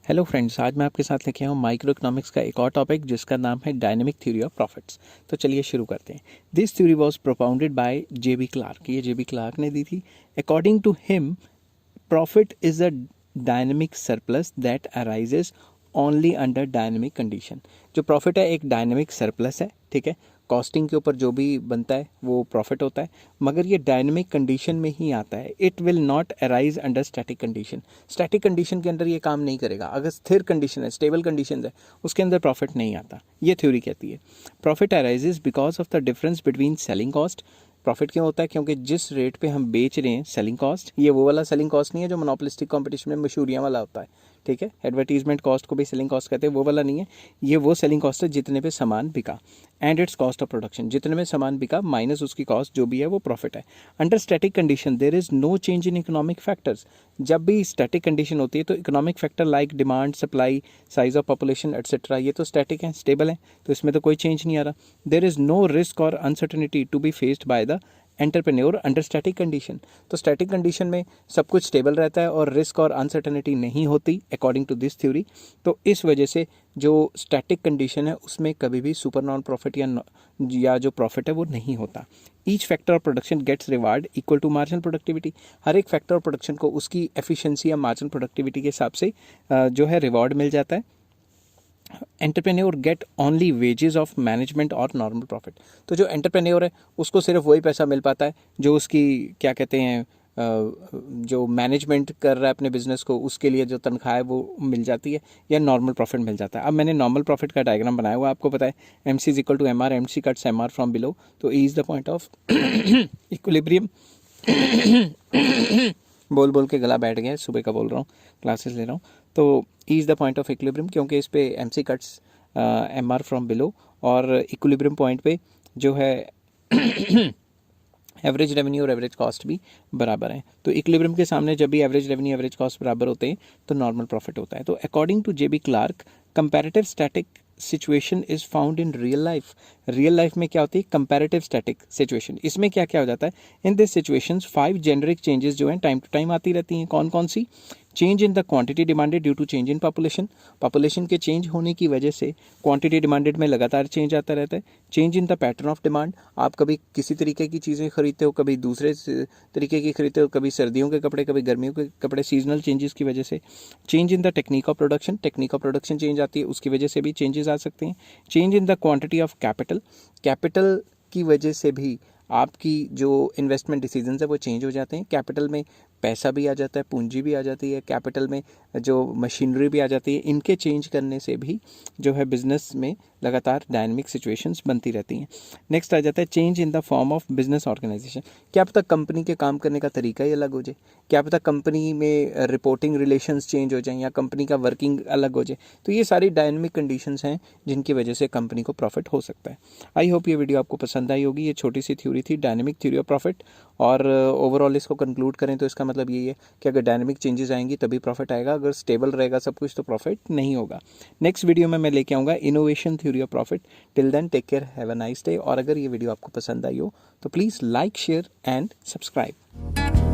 Hello friends, आज मैं आपके साथ लेके आया हूँ माइक्रो इकोनॉमिक्स का एक और टॉपिक जिसका नाम है डायनेमिक थ्योरी ऑफ प्रॉफिट्स। तो चलिए शुरू करते हैं। This theory was propounded by JB Clark. ये जेबी क्लार्क ने दी थी। According to him, profit is a dynamic surplus that arises only under dynamic condition. जो प्रॉफिट है एक डायनेमिक सरप्लस है, ठीक है। कॉस्टिंग के ऊपर जो भी बनता है वो प्रॉफिट होता है, मगर ये डायनेमिक कंडीशन में ही आता है। It will not arise under static condition. Static condition के अंदर ये काम नहीं करेगा। अगर स्थिर कंडीशन है, स्टेबल कंडीशन है, उसके अंदर प्रॉफिट नहीं आता। ये थ्योरी कहती है profit arises because of the difference between selling cost. Profit क्यों होता है? क्योंकि जिस रेट पे हम बेच रहे हैं, सेलिंग कॉस्ट, ये वो वाला सेलिंग कॉस्ट नहीं है जो मोनोपोलिस्टिक कंपटीशन में मशहूरियाँ वाला होता है, ठीक है। एडवर्टीजमेंट कॉस्ट को भी सेलिंग कॉस्ट कहते हैं, वो वाला नहीं है। ये वो सेलिंग कॉस्ट है जितने पे सामान बिका, and it's cost of production, जितने में सामान बिका माइनस उसकी कॉस्ट जो भी है वो प्रॉफिट है। Under static condition there is no change in economic factors. जब भी स्टैटिक कंडीशन होती है तो economic factor like demand, supply, size of population etcetera, ये तो स्टैटिक है, स्टेबल है, तो इसमें तो कोई चेंज नहीं आ रहा। देयर इज नो रिस्क और uncertainty to be faced by the entrepreneur under static condition. तो स्टैटिक कंडीशन में सब कुछ स्टेबल रहता है और रिस्क और अनसर्टेनिटी नहीं होती अकॉर्डिंग टू दिस थ्योरी। तो इस वजह से जो स्टैटिक कंडीशन है उसमें कभी भी सुपर नॉन प्रॉफिट या जो प्रॉफिट है वो नहीं होता। Each factor of production gets reward equal to marginal productivity. हर एक फैक्टर ऑफ प्रोडक्शन को उसकी एफिशिएंसी या मार्जिनल प्रोडक्टिविटी के हिसाब से जो है रिवॉर्ड मिल जाता है। Entrepreneur get only wages of management और नॉर्मल प्रॉफिट। तो जो एंटरप्रेन्योर है उसको सिर्फ वही पैसा मिल पाता है जो उसकी क्या कहते हैं जो मैनेजमेंट कर रहा है अपने बिजनेस को, उसके लिए जो तनख्वाह है वो मिल जाती है, या नॉर्मल प्रॉफिट मिल जाता है। अब मैंने नॉर्मल प्रॉफिट का डायग्राम बनाया हुआ, आपको पता है M C is equal to M R, M C cuts M R from below. तो E is the point of equilibrium. बोल बोल के गला बैठ गया, सुबह का बोल रहा हूँ, क्लासेस ले रहा हूँ। तो E is the point of equilibrium, क्योंकि इस पे M C cuts M R from below, और इक्विलिब्रियम पॉइंट पे जो है एवरेज रेवेन्यू और एवरेज कॉस्ट भी बराबर है। तो इक्विलिब्रियम के सामने जब भी एवरेज रेवेन्यू एवरेज कॉस्ट बराबर होते हैं तो नॉर्मल प्रॉफिट होता है। तो according to JB Clark, comparative static situation is found in real life. Real life में क्या होती है? Comparative static situation. इसमें क्या क्या हो जाता है? In this situations 5 generic changes जो हैं टाइम टू टाइम आती रहती हैं। कौन कौन सी? Change in the quantity demanded due to change in population. Population के चेंज होने की वजह से क्वांटिटी डिमांडेड में लगातार चेंज आता रहता है। Change in the pattern of demand. आप कभी किसी तरीके की चीज़ें खरीदते हो, कभी दूसरे तरीके की खरीदते हो, कभी सर्दियों के कपड़े, कभी गर्मियों के कपड़े, सीजनल चेंजेस की वजह से। Change in the technique of production. Technique of production change आती है, उसकी वजह से भी चेंजेस आ सकते हैं। Change in the quantity of capital. Capital की वजह से भी आपकी जो इन्वेस्टमेंट डिसीजंस है वो चेंज हो जाते हैं। कैपिटल में पैसा भी आ जाता है, पूंजी भी आ जाती है, कैपिटल में जो मशीनरी भी आ जाती है। इनके चेंज करने से भी जो है बिजनेस में लगातार डायनेमिक सिचुएशंस बनती रहती हैं। नेक्स्ट आ जाता है change in the form of business organisation. क्या पता कंपनी के काम करने का तरीका ही अलग हो जाए, क्या पता कंपनी में रिपोर्टिंग रिलेशंस चेंज हो जाएं, या कंपनी का वर्किंग अलग हो जाए। तो ये सारी डायनेमिक कंडीशंस हैं जिनकी वजह से कंपनी को प्रॉफिट हो सकता है। आई होप ये वीडियो आपको पसंद आई होगी। ये छोटी सी थ्योरी थी, डायनेमिक थ्योरी ऑफ प्रॉफिट। और ओवरऑल इसको कंक्लूड करें तो इसका मतलब यही है कि अगर डायनेमिक चेंजेस आएंगी तभी प्रॉफिट आएगा, अगर स्टेबल रहेगा सब कुछ तो प्रॉफिट नहीं होगा। नेक्स्ट वीडियो में मैं लेके आऊँगा innovation theory of profit. Till then take care, have a nice day. और अगर ये वीडियो आपको पसंद आई हो तो please like, share and subscribe.